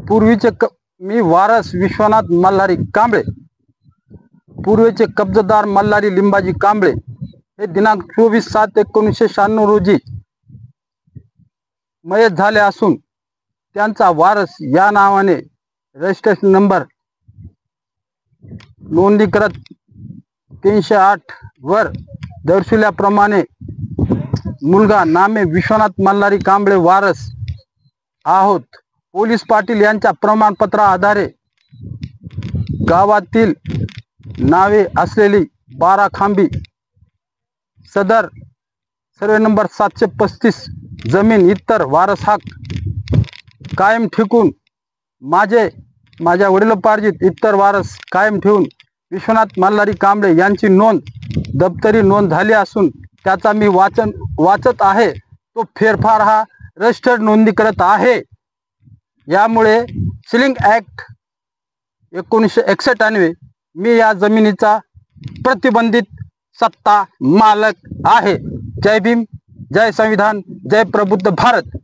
मी वारस विश्वनाथ मल्हारी कांबळे, पूर्वीचे कब्जदार मल्हारी लिंबाजी कांबळे हे दिनांक 24/7/1996 रोजी मयत झाले असून त्यांचा वारस या नावाने रजिस्ट्रेशन नंबर नोंदणी करत 308 वर दर्शविल्याप्रमाणे मुलगा नामे विश्वनाथ मल्हारी कांबळे वारस आहोत। पोलीस पाटील यांच्या प्रमाणपत्रा आधारे गावातील नावे असलेली 12 खांबी सदर सर्वे नंबर 735 जमीन इतर वारस हक कायम ठेवून माझ्या वडिलोपार्जित इतर वारस कायम ठेवून विश्वनाथ मल्हारी कांबळे यांची नोंद दप्तरी नोंद झाली असून त्याचा मी वाचत आहे। तो फेरफार हा रजिस्टर्ड नोंदणी करत आहे। यामुळे सिलिंग ॲक्ट 1961 अन्वये मी या जमिनीचा प्रतिबंधित सत्ता मालक आहे। जय भीम, जय संविधान, जय प्रबुद्ध भारत।